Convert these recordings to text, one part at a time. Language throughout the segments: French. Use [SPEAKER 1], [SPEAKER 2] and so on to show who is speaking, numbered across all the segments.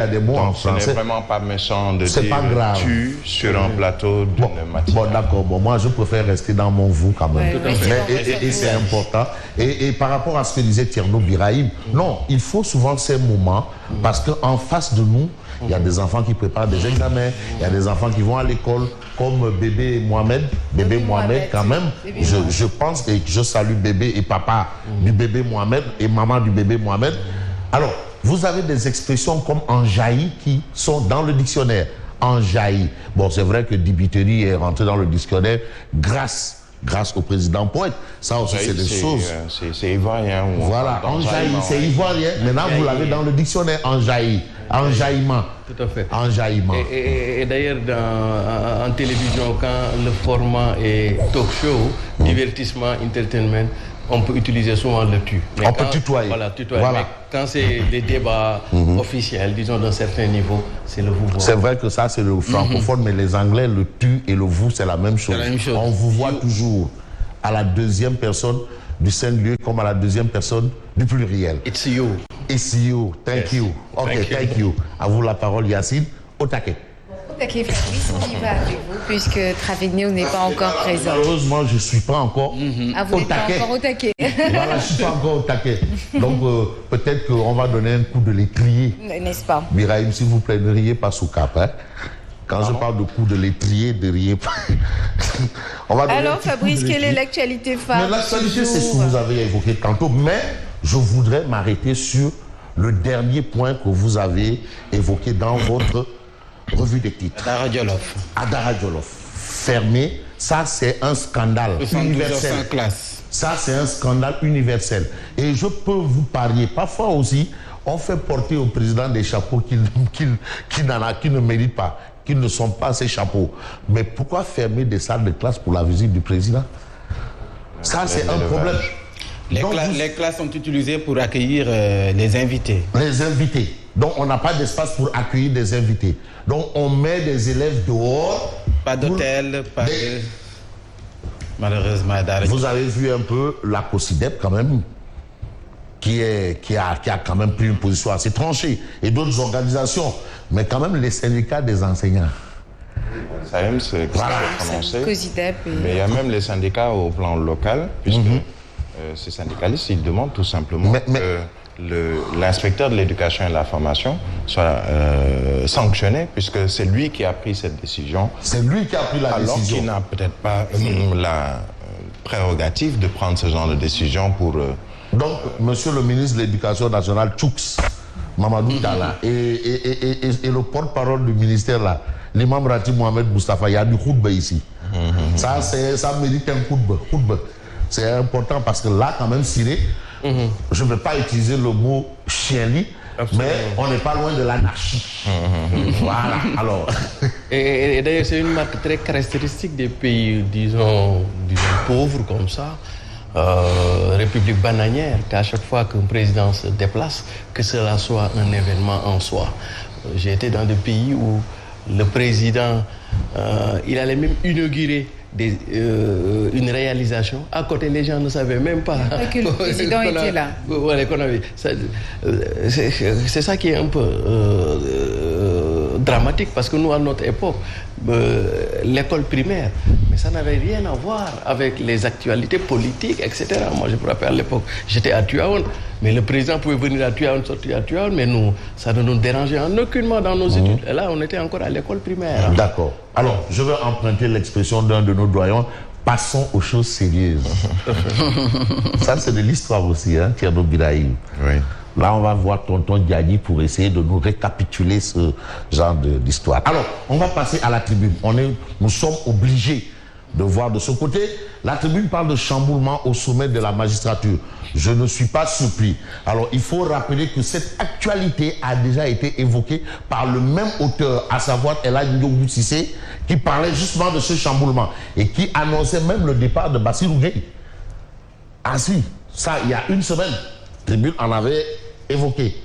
[SPEAKER 1] Il y a des mots en français.
[SPEAKER 2] Ce n'est vraiment pas méchant de dire
[SPEAKER 1] pas grave.
[SPEAKER 2] Tu sur un plateau d'une matinée.
[SPEAKER 1] Bon, d'accord. Bon, moi, je préfère rester dans mon vous quand même. Et c'est important. Et par rapport à ce que disait Tierno Birahim, non, il faut souvent ces moments parce qu'en face de nous, il y a des enfants qui préparent des examens, il y a des enfants qui vont à l'école, comme bébé Mohamed. Bébé Mohamed, quand même, je pense et je salue bébé et papa du bébé Mohamed et maman du bébé Mohamed. Alors, vous avez des expressions comme enjailli qui sont dans le dictionnaire. Enjailli. Bon, c'est vrai que dibiterie est rentré dans le dictionnaire grâce au président poète. Ça aussi, c'est des choses.
[SPEAKER 2] C'est ivoirien.
[SPEAKER 1] Voilà, enjailli, c'est ivoirien. Maintenant, vous l'avez dans le dictionnaire, enjailli. Enjaillement.
[SPEAKER 3] Tout à fait.
[SPEAKER 1] Enjaillement.
[SPEAKER 3] Et d'ailleurs, en télévision, quand le format est talk show, divertissement, entertainment, on peut utiliser souvent le tu.
[SPEAKER 1] On peut tutoyer.
[SPEAKER 3] Voilà, tutoyer. Voilà. Mais quand c'est des débats officiels, disons d'un certain niveau, c'est le vous.
[SPEAKER 1] C'est vrai que ça, c'est le francophone, mais les Anglais, le tu et le vous, c'est la même chose. On vous voit toujours à la deuxième personne du singulier comme à la deuxième personne du pluriel.
[SPEAKER 3] It's you.
[SPEAKER 1] It's you. Thank you. Ok, thank you. À vous la parole, Yacine. Au taquet.
[SPEAKER 4] Fabrice, on y va avec vous, puisque Travegno n'est pas encore présent.
[SPEAKER 1] Malheureusement, je ne suis pas encore
[SPEAKER 4] au taquet. Encore au taquet.
[SPEAKER 1] Voilà, je ne suis pas encore au taquet. Donc, peut-être qu'on va donner un coup de l'étrier.
[SPEAKER 4] N'est-ce pas?
[SPEAKER 1] Birahim, s'il vous plaît, ne riez pas sous cap. Hein. Quand je parle de coup de l'étrier, ne riez pas.
[SPEAKER 4] Alors, Fabrice, quelle est l'actualité phare?
[SPEAKER 1] L'actualité, c'est ce que vous avez évoqué tantôt, mais je voudrais m'arrêter sur le dernier point que vous avez évoqué dans votre revue des titres. Adara Djolof. Fermé, ça c'est un scandale universel. Ça c'est un scandale universel. Et je peux vous parier, parfois aussi, on fait porter au président des chapeaux qui ne méritent pas, qui ne sont pas ces chapeaux. Mais pourquoi fermer des salles de classe pour la visite du président? Ça c'est un problème.
[SPEAKER 5] Les classes sont utilisées pour accueillir les invités.
[SPEAKER 1] Les invités. Donc, on n'a pas d'espace pour accueillir des invités. Donc, on met des élèves dehors.
[SPEAKER 5] Pas d'hôtel, pas de... Malheureusement,
[SPEAKER 1] vous avez vu un peu la COSIDEP quand même, qui a quand même pris une position assez tranchée. Et d'autres organisations. Mais quand même, les syndicats des enseignants.
[SPEAKER 2] Ça même, c'est prononcé.
[SPEAKER 4] COSIDEP.
[SPEAKER 2] Mais il y a même les syndicats au plan local, puisque ces syndicalistes, ils demandent tout simplement que l'inspecteur de l'éducation et de la formation soit sanctionné, puisque c'est lui qui a pris cette décision.
[SPEAKER 1] C'est lui qui a pris la décision.
[SPEAKER 2] Alors qu'il n'a peut-être pas la prérogative de prendre ce genre de décision pour...
[SPEAKER 1] Donc, monsieur le ministre de l'Éducation nationale, Tchouks, Mamadou Tala, et le porte-parole du ministère, là, l'imam Rati Mohamed Mustafa, il y a du khutba ici. Ça mérite un khutba. C'est important parce que là, quand même, Siré, je ne vais pas utiliser le mot chien-lit, mais on n'est pas loin de l'anarchie. Voilà, alors.
[SPEAKER 3] Et d'ailleurs, c'est une marque très caractéristique des pays, disons pauvres comme ça, république bananière, qu'à chaque fois qu'un président se déplace, que cela soit un événement en soi. J'ai été dans des pays où le président, il allait même inaugurer une réalisation. À côté, les gens ne savaient même pas
[SPEAKER 4] que le président était là.
[SPEAKER 3] Voilà, c'est ça qui est un peu dramatique, parce que nous, à notre époque, l'école primaire, mais ça n'avait rien à voir avec les actualités politiques, etc. Moi, je me rappelle à l'époque, j'étais à Tuaon, mais le président pouvait venir à Tuaon, sortir à Tuaon, mais nous, ça ne nous dérangeait en aucunement dans nos études. Et là, on était encore à l'école primaire.
[SPEAKER 1] D'accord. Alors, je vais emprunter l'expression d'un de nos doyens. Passons aux choses sérieuses. Ça, c'est de l'histoire aussi, hein, Tierno Birahim.
[SPEAKER 2] Oui.
[SPEAKER 1] Là, on va voir tonton Diani pour essayer de nous récapituler ce genre d'histoire. Alors, on va passer à la tribune. Nous sommes obligés de voir de ce côté. La tribune parle de chamboulement au sommet de la magistrature. Je ne suis pas surpris. Alors, il faut rappeler que cette actualité a déjà été évoquée par le même auteur, à savoir Elhadji Ndiogou Cissé, qui parlait justement de ce chamboulement et qui annonçait même le départ de Bassirou Gueye. Ah si, ça, il y a une semaine, la tribune en avait évoqué.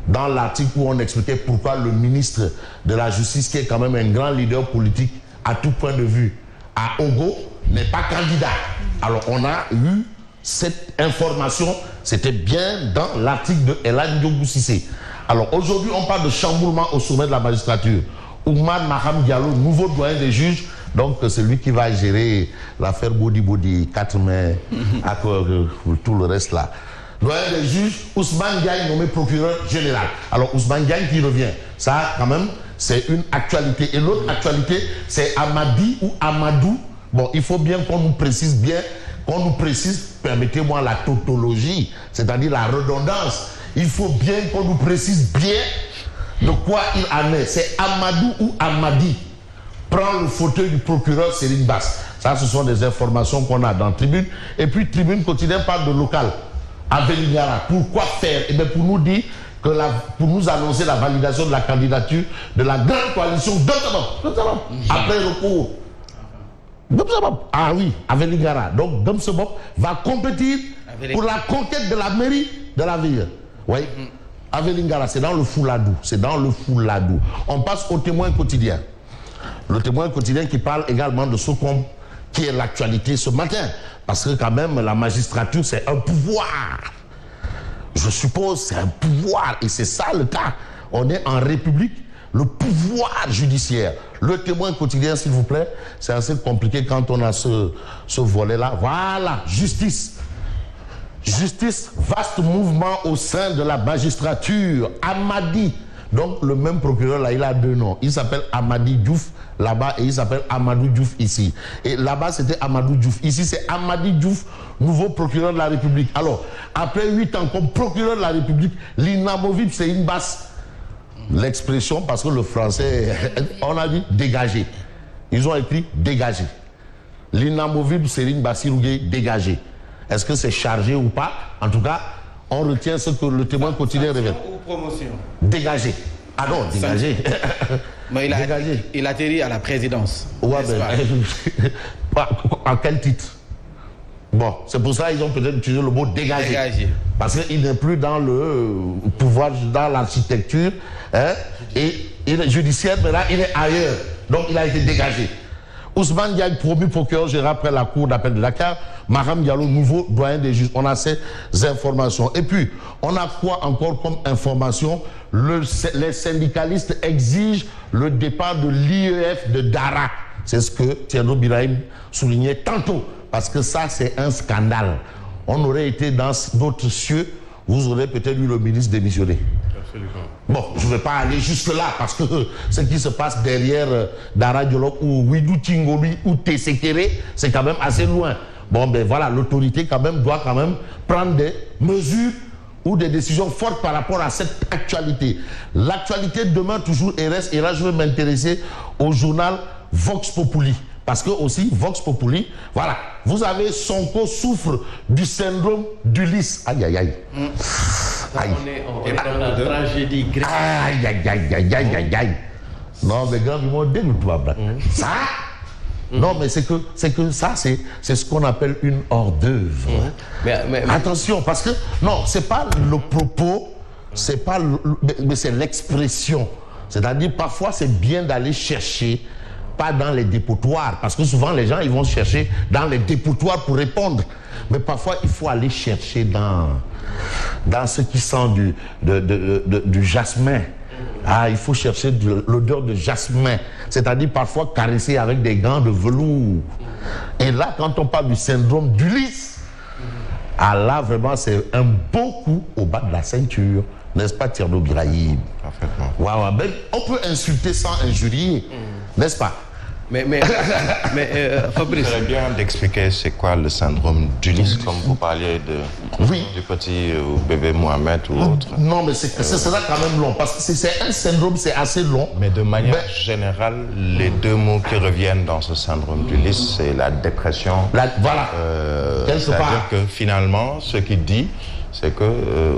[SPEAKER 1] Dans l'article où on expliquait pourquoi le ministre de la Justice, qui est quand même un grand leader politique à tout point de vue, à Ogo, n'est pas candidat. Alors, on a eu cette information, c'était bien dans l'article de Elhadji Ndiogou Cissé. Alors aujourd'hui, on parle de chamboulement au sommet de la magistrature. Oumar Maham Diallo, nouveau doyen des juges, donc c'est lui qui va gérer l'affaire Bodi, 4 mai, tout le reste là. Doyen des juges, Ousmane Diagne nommé procureur général. Alors Ousmane Diagne qui revient, ça quand même, c'est une actualité. Et l'autre actualité, c'est Amadi ou Amadou. Bon, il faut bien qu'on nous précise permettez-moi la tautologie, c'est-à-dire la redondance. Il faut bien qu'on nous précise bien de quoi il en est. C'est Amadou ou Amadi. Prend le fauteuil du procureur Serigne Bass. Ça, ce sont des informations qu'on a dans Tribune. Et puis Tribune quotidien parle de local. À Vélingara. Pourquoi faire? Eh bien, pour nous dire pour nous annoncer la validation de la candidature de la grande coalition après recours. Ah oui, à Vélingara. Donc Domsebop va compétir pour la conquête de la mairie de la ville. Oui. À Vélingara, c'est dans le Fouladou. On passe au Témoin quotidien. Le Témoin quotidien qui parle également de ce qui est l'actualité ce matin. Parce que quand même, la magistrature, c'est un pouvoir. Je suppose c'est un pouvoir. Et c'est ça le cas. On est en République, le pouvoir judiciaire. Le Témoin quotidien, s'il vous plaît, c'est assez compliqué quand on a ce volet-là. Voilà, justice. Justice, vaste mouvement au sein de la magistrature. Amadi. Donc le même procureur là, il a 2 noms. Il s'appelle Amadi Diouf là-bas et il s'appelle Amadou Diouf ici. Et là-bas c'était Amadou Diouf. Ici c'est Amadi Diouf, nouveau procureur de la République. Alors, après 8 ans comme procureur de la République, l'inamovible c'est une basse. L'expression, parce que le français, on a dit dégager. Ils ont écrit dégager. L'inamovible Serigne Bassirou Gueye dégagé. Est-ce que c'est chargé ou pas? En tout cas, on retient ce que le Témoin quotidien révèle.
[SPEAKER 5] Ou promotion?
[SPEAKER 1] Dégagé. Ah non, dégagé.
[SPEAKER 5] Mais il atterrit à la présidence.
[SPEAKER 1] Ouais, ben, à quel titre? Bon, c'est pour ça qu'ils ont peut-être utilisé le mot dégager. Parce qu'il n'est plus dans le pouvoir, dans l'architecture, hein, et il est judiciaire, mais là, il est ailleurs. Donc, il a été dégagé. Ousmane Diagne, promu procureur général après la cour d'appel de Dakar. Maham Diallo, nouveau doyen des juges. On a ces informations. Et puis, on a quoi encore comme information? Les syndicalistes exigent le départ de l'IEF de Dara. C'est ce que Thierno Birahim soulignait tantôt. Parce que ça, c'est un scandale. On aurait été dans d'autres cieux, vous aurez peut-être eu le ministre démissionné. Absolument. Bon, je ne vais pas aller jusque-là, parce que ce qui se passe derrière Dara Diallo ou Widou Tingoli ou Tessekere, c'est quand même assez loin. Bon, ben voilà, l'autorité quand même doit quand même prendre des mesures ou des décisions fortes par rapport à cette actualité. L'actualité demeure toujours et reste, et là je vais m'intéresser au journal Vox Populi. Parce que aussi, Vox Populi, voilà, vous avez Sonko souffre du syndrome d'Ulysse. Aïe, aïe, aïe.
[SPEAKER 3] Aïe. On est dans la tragédie grecque.
[SPEAKER 1] Aïe, aïe, aïe, aïe, aïe, aïe, aïe. Non, mais grand, ils m'ont dégoûté, ça. Non, mais c'est que ça, c'est ce qu'on appelle une hors d'œuvre. Mais attention, parce que, non, c'est pas le propos, c'est pas mais c'est l'expression. C'est-à-dire, parfois, c'est bien d'aller chercher, pas dans les dépotoirs, parce que souvent, les gens, ils vont chercher dans les dépotoirs pour répondre. Mais parfois, il faut aller chercher dans ce qui sent du jasmin. Ah, il faut chercher l'odeur de jasmin, c'est-à-dire parfois caresser avec des gants de velours. Et là, quand on parle du syndrome d'Ulysse, ah là, vraiment, c'est un beau coup au bas de la ceinture, n'est-ce pas, Thierno Birahim? Parfaitement. Wow, ben, on peut insulter sans injurier, n'est-ce pas?
[SPEAKER 2] Mais Fabrice, c'est bien d'expliquer c'est quoi le syndrome d'Ulysse, comme vous parliez du petit bébé Mohamed ou autre.
[SPEAKER 1] Non, mais c'est ça quand même long, parce que c'est un syndrome, c'est assez long.
[SPEAKER 2] Mais de manière générale, les 2 mots qui reviennent dans ce syndrome d'Ulysse, c'est la dépression.
[SPEAKER 1] Voilà.
[SPEAKER 2] C'est-à-dire que finalement, ce qu'il dit, c'est que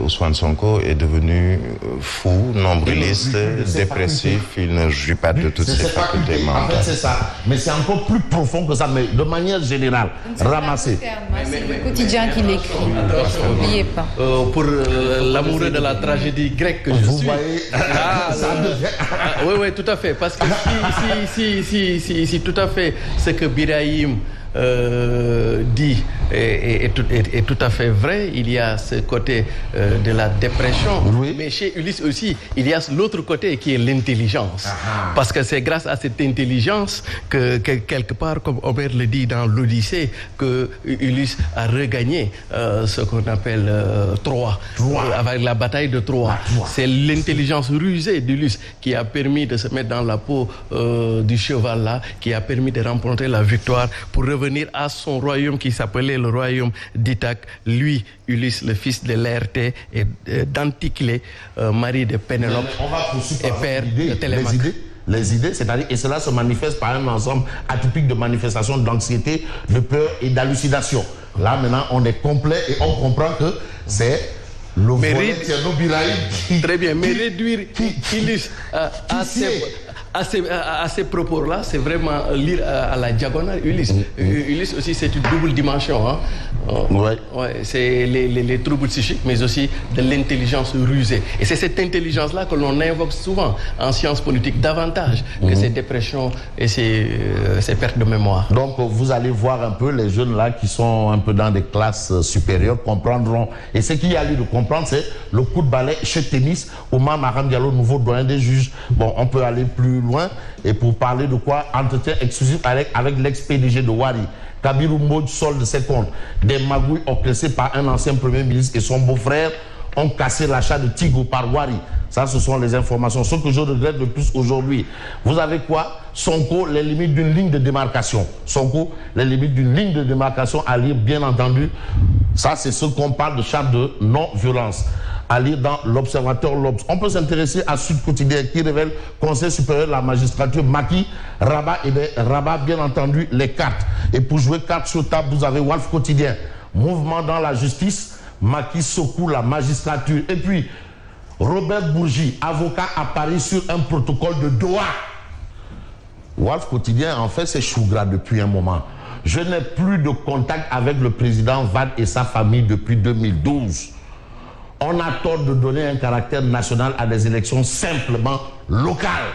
[SPEAKER 2] Ousmane Sonko est devenu fou, nombriliste, dépressif, il ne jouit pas de toutes ses facultés mentales.
[SPEAKER 1] En fait, c'est ça. Mais c'est encore plus profond que ça, mais de manière générale, ramassé.
[SPEAKER 4] C'est le quotidien qui l'écrit. N'oubliez pas.
[SPEAKER 3] Pour l'amoureux de la tragédie grecque que je
[SPEAKER 1] vous
[SPEAKER 3] suis.
[SPEAKER 1] Voyez,
[SPEAKER 3] oui, tout à fait. Parce que si tout à fait ce que Birahim dit est tout à fait vrai. Il y a ce côté de la dépression.
[SPEAKER 1] Oui.
[SPEAKER 3] Mais chez Ulysse aussi, il y a l'autre côté qui est l'intelligence. Parce que c'est grâce à cette intelligence que quelque part, comme Homer le dit dans l'Odyssée, que Ulysse a regagné ce qu'on appelle Troie, avec la bataille de Troie. C'est l'intelligence rusée d'Ulysse qui a permis de se mettre dans la peau du cheval là, qui a permis de remporter la victoire pour revenir à son royaume qui s'appelait le royaume d'Ithaque. Lui, Ulysse, le fils de Laërté et d'Anticlée, mari de Pénélope et père de Télémaque.
[SPEAKER 1] Les idées, c'est-à-dire, et cela se manifeste par un ensemble atypique de manifestations d'anxiété, de peur et d'hallucination. Là, maintenant, on est complet et on comprend que c'est le volet Thierno Birahim qui...
[SPEAKER 3] Très bien, mais réduire Ulysse à ces propos-là, c'est vraiment lire à la diagonale Ulysse. Ulysse aussi, c'est une double dimension. Hein. C'est les troubles psychiques, mais aussi de l'intelligence rusée. Et c'est cette intelligence-là que l'on invoque souvent en sciences politiques, davantage que ces dépressions et ces pertes de mémoire.
[SPEAKER 1] Donc, vous allez voir un peu les jeunes là qui sont un peu dans des classes supérieures comprendront. Et ce qu'il y a lieu de comprendre, c'est le coup de balai chez Tennis, Oumar Maham Diallo, nouveau doyen des juges. Bon, on peut aller plus loin et pour parler de quoi? Entretien exclusif avec l'ex-PDG de Wari. Kabirou Mbodj solde ses comptes. Des magouilles orchestrées par un ancien premier ministre et son beau-frère ont cassé l'achat de Tigo par Wari. Ça, ce sont les informations. Ce que je regrette le plus aujourd'hui. Vous avez quoi? Sonko, les limites d'une ligne de démarcation. Sonko, les limites d'une ligne de démarcation à lire, bien entendu. Ça, c'est ce qu'on parle de charte de non-violence. À lire dans l'Observateur L'Obs. On peut s'intéresser à Sud Quotidien qui révèle Conseil supérieur de la magistrature, Macky, Rabat, et bien Rabat, bien entendu, les cartes. Et pour jouer cartes sur table, vous avez Walf Quotidien. Mouvement dans la justice, Macky secoue la magistrature. Et puis, Robert Bourgi, avocat à Paris sur un protocole de Doha. Walf Quotidien, en fait, c'est chou gras depuis un moment. Je n'ai plus de contact avec le président Wade et sa famille depuis 2012. On a tort de donner un caractère national à des élections simplement locales.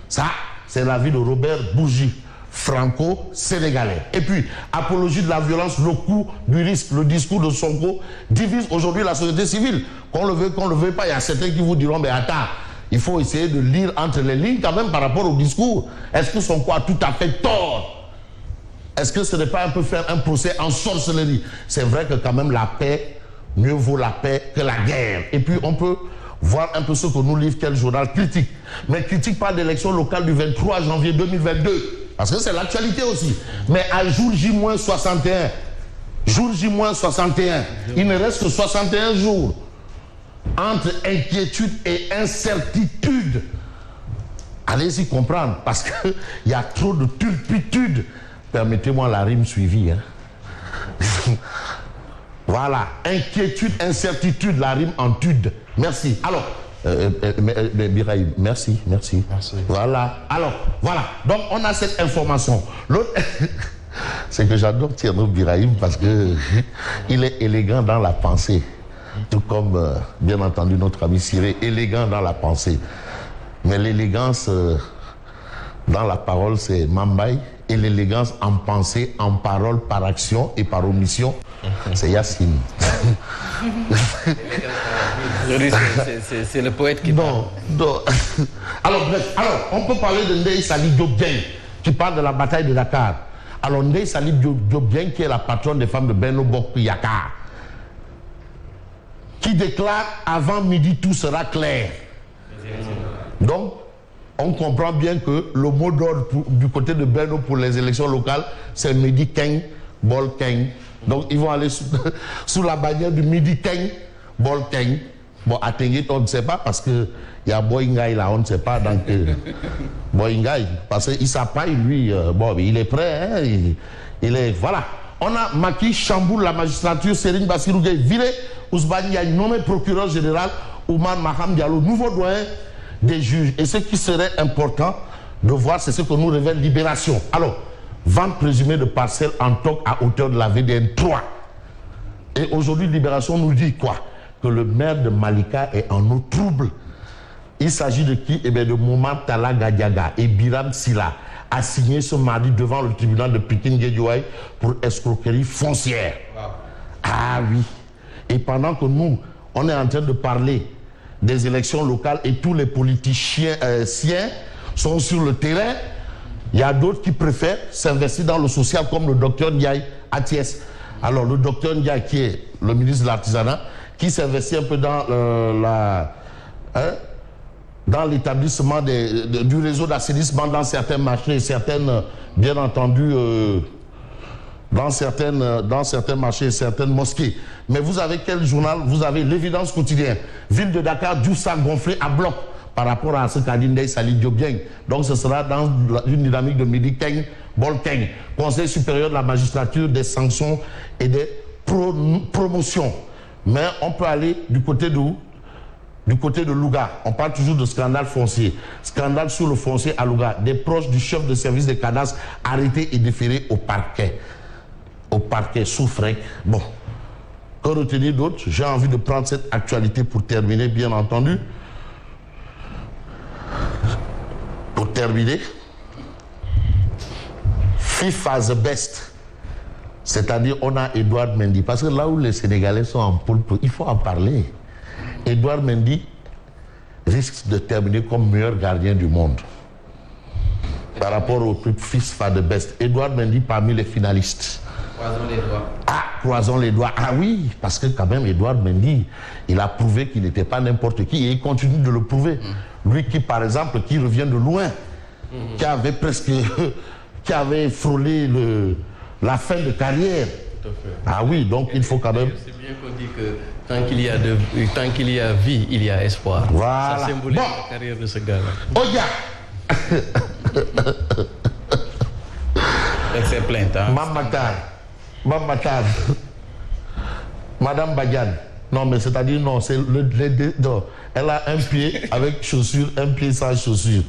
[SPEAKER 1] Ça, c'est l'avis de Robert Bourgi, franco-sénégalais. Et puis, apologie de la violence, le coût du risque, le discours de Sonko divise aujourd'hui la société civile. Qu'on le veuille pas, il y a certains qui vous diront, mais attends, il faut essayer de lire entre les lignes quand même par rapport au discours. Est-ce que Sonko a tout à fait tort? Est-ce que ce n'est pas un peu faire un procès en sorcellerie? C'est vrai que quand même la paix, mieux vaut la paix que la guerre. Et puis on peut voir un peu ce que nous livre quel journal critique. Mais critique pas d'élection locale du 23 janvier 2022. Parce que c'est l'actualité aussi. Mais à jour J-61, il ne reste que 61 jours. Entre inquiétude et incertitude. Allez-y comprendre. Parce qu'il y a trop de turpitude. Permettez-moi la rime suivie. Hein. Voilà, inquiétude, incertitude, la rime en tude. Merci. Alors, Birahim, merci. Voilà. Alors, voilà. Donc, on a cette information. L'autre, c'est que j'adore Thierno Birahim parce que il est élégant dans la pensée. Tout comme, bien entendu, notre ami Siré, élégant dans la pensée. Mais l'élégance dans la parole, c'est Mambaye. Et l'élégance en pensée, en parole, par action et par omission, c'est Yacine.
[SPEAKER 3] C'est le poète qui parle.
[SPEAKER 1] Non. Alors, bref, on peut parler de Ndeye Saly Diop Dieng, qui parle de la bataille de Dakar. Alors, Ndeye Saly Diop Dieng, qui est la patronne des femmes de Benno Bokk Yakaar, qui déclare « Avant midi, tout sera clair ». Donc, on comprend bien que le mot d'ordre du côté de Benno pour les élections locales, c'est Midi Keng, Bol Keng. Donc ils vont aller sous la bannière du Midi Keng, Bol Keng. Bon, à Tenguet, on ne sait pas parce qu'il y a Boingay là, on ne sait pas. Donc, Boingay, parce qu'il s'appelle lui, bon, il est prêt, hein, il est. Voilà. On a Macky chamboule la magistrature, Serigne Bassirou Gueye viré, Ousmane Diagne nommé procureur général, Oumar Maham Diallo, nouveau doyen des juges. Et ce qui serait important de voir, c'est ce que nous révèle Libération. Alors, vente présumée de parcelles en toc à hauteur de la VDN 3. Et aujourd'hui, Libération nous dit quoi? Que le maire de Malika est en eau trouble. Il s'agit de qui? Eh bien, de Momar Talla Gadiaga et Biram Silla, assigné ce mardi devant le tribunal de Pikine-Guédiawaye pour escroquerie foncière. Wow. Ah oui. Et pendant que nous, on est en train de parler des élections locales et tous les politiciens sont sur le terrain, il y a d'autres qui préfèrent s'investir dans le social comme le docteur Ndiaye à Thiès. Alors le docteur Ndiaye qui est le ministre de l'Artisanat, qui s'investit un peu dans dans l'établissement du réseau d'assainissement dans certains marchés et certaines, bien entendu, dans certains marchés et certaines mosquées. Mais vous avez quel journal? Vous avez l'Évidence quotidien. Ville de Dakar, Djoussa gonflé à bloc par rapport à ce qu'a dit Ndeye Saly Diop Dieng. Donc ce sera dans une dynamique de Midi Keng, Bol Keng. Conseil supérieur de la magistrature, des sanctions et des promotions. Mais on peut aller du côté de où? Du côté de Louga. On parle toujours de scandale foncier. Scandale sur le foncier à Louga. Des proches du chef de service des cadastres arrêtés et déférés au parquet. Au parquet Soufrec. Bon. Que retenir d'autre? J'ai envie de prendre cette actualité pour terminer, bien entendu. Pour terminer, FIFA the best. C'est-à-dire, on a Edouard Mendy. Parce que là où les Sénégalais sont en poule, il faut en parler. Edouard Mendy risque de terminer comme meilleur gardien du monde. Par rapport au truc FIFA the best. Edouard Mendy parmi les finalistes.
[SPEAKER 5] Croisons les doigts.
[SPEAKER 1] Ah, croisons les doigts. Ah oui, parce que quand même, Edouard Mendy, il a prouvé qu'il n'était pas n'importe qui et il continue de le prouver. Lui qui, par exemple, qui revient de loin, qui avait presque, qui avait frôlé la fin de carrière.
[SPEAKER 3] Tout à fait.
[SPEAKER 1] Ah oui, donc il faut quand même...
[SPEAKER 3] C'est bien qu'on dit que tant qu'il y a vie, il y a espoir.
[SPEAKER 1] Voilà.
[SPEAKER 3] Ça symbolise la carrière de ce gars-là.
[SPEAKER 1] Oya.
[SPEAKER 5] Avec ses plaintes. Hein.
[SPEAKER 1] Mamatar. Madame Badiane. Non, mais c'est-à-dire, non, c'est non. Elle a un pied avec chaussure, un pied sans chaussure.